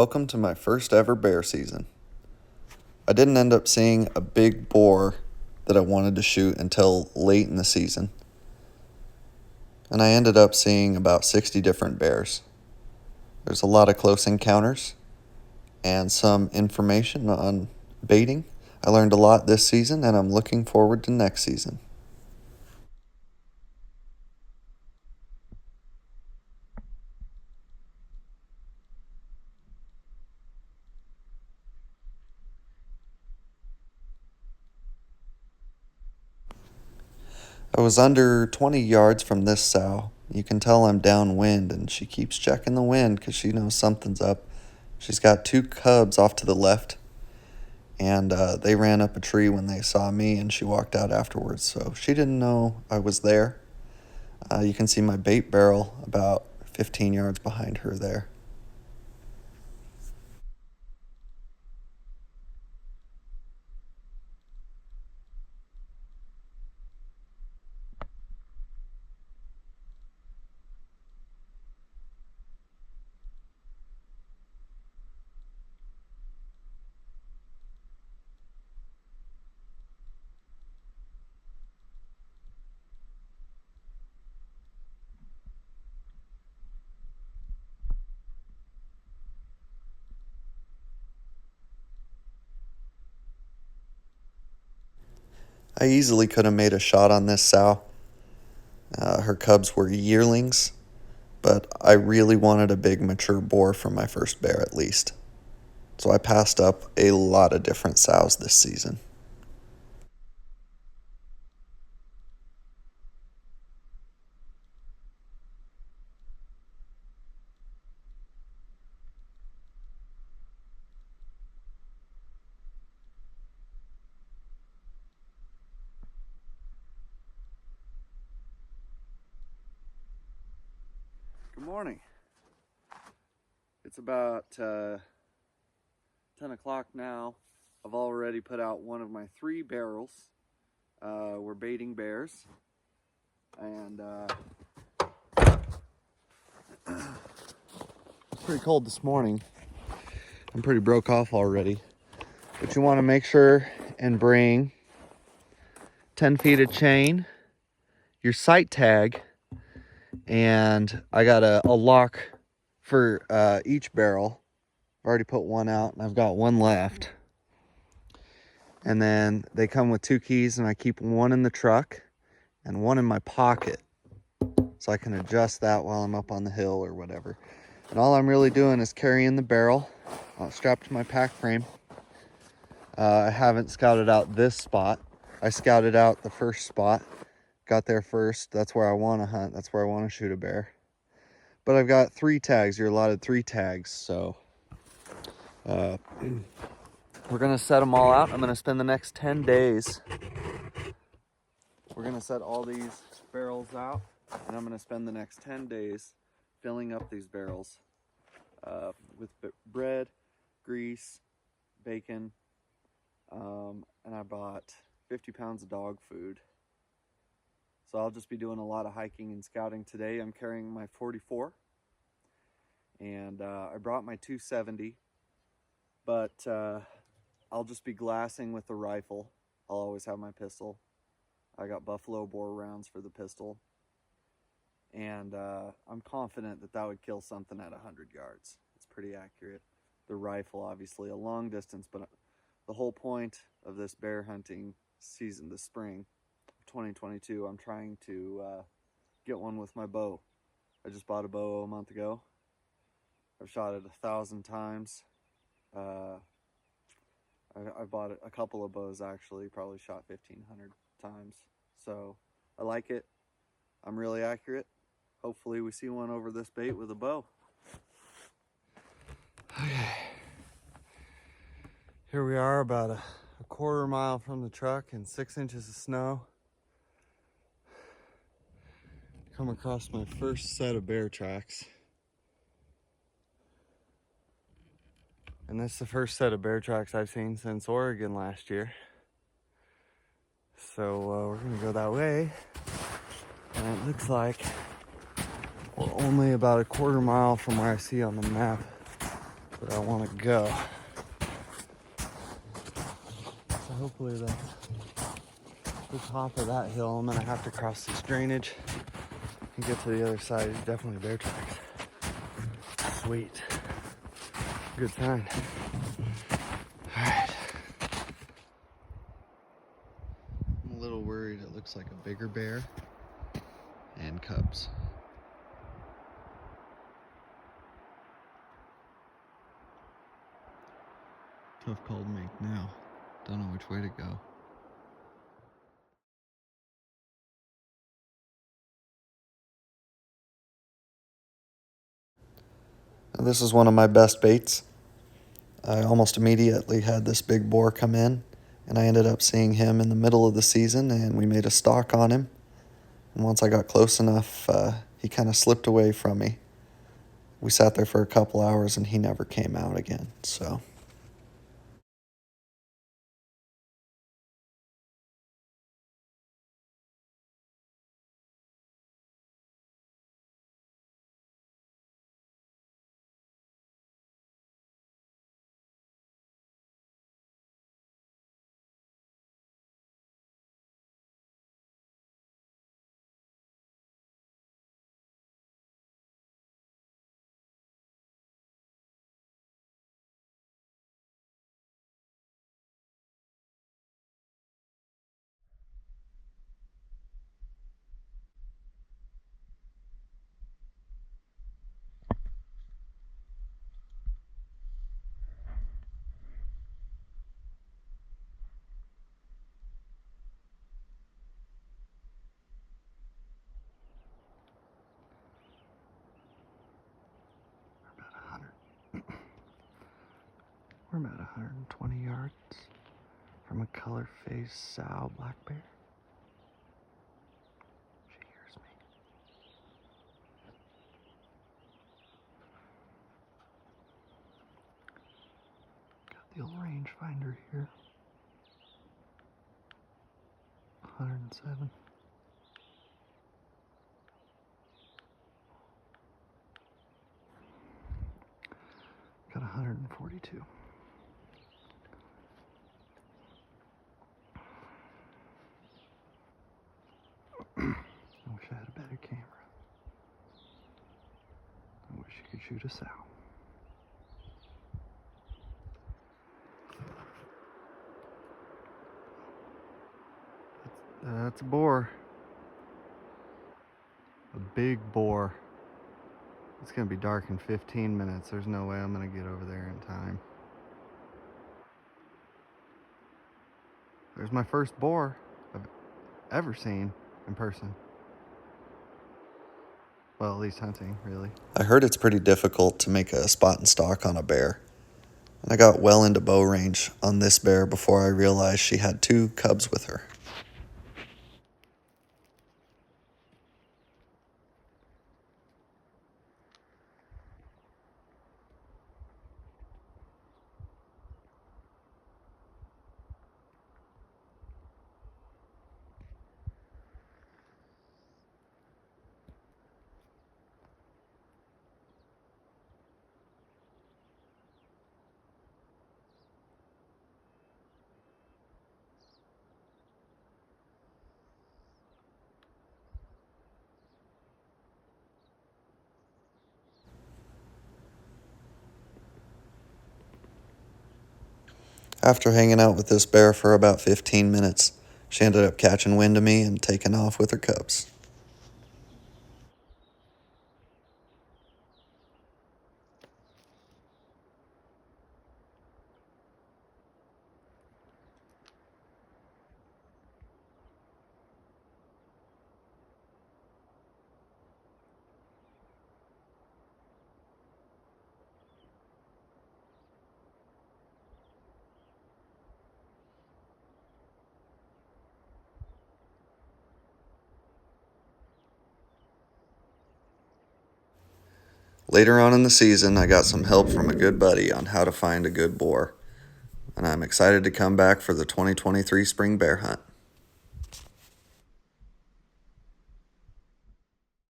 Welcome to my first ever bear season. I didn't end up seeing a big boar that I wanted to shoot until late in the season, and I ended up seeing about 60 different bears. There's a lot of close encounters and some information on baiting. I learned a lot this season, and I'm looking forward to next season. I was under 20 yards from this sow. You can tell I'm downwind, and she keeps checking the wind because she knows something's up. She's got two cubs off to the left, and they ran up a tree when they saw me, and she walked out afterwards, so she didn't know I was there. You can see my bait barrel about 15 yards behind her there. I easily could have made a shot on this sow. Her cubs were yearlings, but I really wanted a big mature boar for my first bear at least. So I passed up a lot of different sows this season. Good morning. It's about 10 o'clock now. I've already put out one of my 3 barrels. We're baiting bears, and it's pretty cold this morning. I'm pretty broke off already, but you want to make sure and bring 10 feet of chain, your sight tag, and I got a lock for each barrel. I've already put one out, and I've got one left. And then they come with 2 keys, and I keep one in the truck and one in my pocket, so I can adjust that while I'm up on the hill or whatever. And all I'm really doing is carrying the barrel strapped to my pack frame. I haven't scouted out this spot. I scouted out the first spot, got there first. That's where I want to hunt. That's where I want to shoot a bear. But I've got 3 tags. You're allotted 3 tags, so we're gonna set them all out. I'm gonna spend the next 10 days. We're gonna set all these barrels out, and I'm gonna spend the next 10 days filling up these barrels with bread, grease, bacon, and I bought 50 pounds of dog food. So I'll just be doing a lot of hiking and scouting today. I'm carrying my 44, and I brought my 270, but I'll just be glassing with the rifle. I'll always have my pistol. I got buffalo bore rounds for the pistol, and I'm confident that that would kill something at 100 yards. It's pretty accurate. The rifle, obviously, a long distance, but the whole point of this bear hunting season, this spring, 2022, I'm trying to get one with my bow. I just bought a bow a month ago. I've shot it 1,000 times. I bought a couple of bows, actually, probably shot 1,500 times. So I like it. I'm really accurate. Hopefully we see one over this bait with a bow. Okay. Here we are, about a quarter mile from the truck and 6 inches of snow. Come across my first set of bear tracks. And this is the first set of bear tracks I've seen since Oregon last year. So we're gonna go that way. And it looks like we're only about a quarter mile from where I see on the map that I want to go. So hopefully the top of that hill, I'm gonna have to cross this drainage and get to the other side. It's definitely bear tracks. Sweet. Good sign. All right. I'm a little worried. It looks like a bigger bear and cubs. Tough call to make now. Don't know which way to go. This is one of my best baits. I almost immediately had this big boar come in, and I ended up seeing him in the middle of the season, and we made a stalk on him. And once I got close enough, he kind of slipped away from me. We sat there for a couple hours, and he never came out again, so... We're about 120 yards from a color-faced sow black bear. She hears me. Got the old rangefinder here. 107. Got 142. I wish I had a better camera. I wish you could shoot a sow. That's a boar. A big boar. It's gonna be dark in 15 minutes. There's no way I'm gonna get over there in time. There's my first boar I've ever seen in person. Well, at least hunting, really. I heard it's pretty difficult to make a spot and stalk on a bear. And I got well into bow range on this bear before I realized she had 2 cubs with her. After hanging out with this bear for about 15 minutes, she ended up catching wind of me and taking off with her cubs. Later on in the season, I got some help from a good buddy on how to find a good boar, and I'm excited to come back for the 2023 spring bear hunt.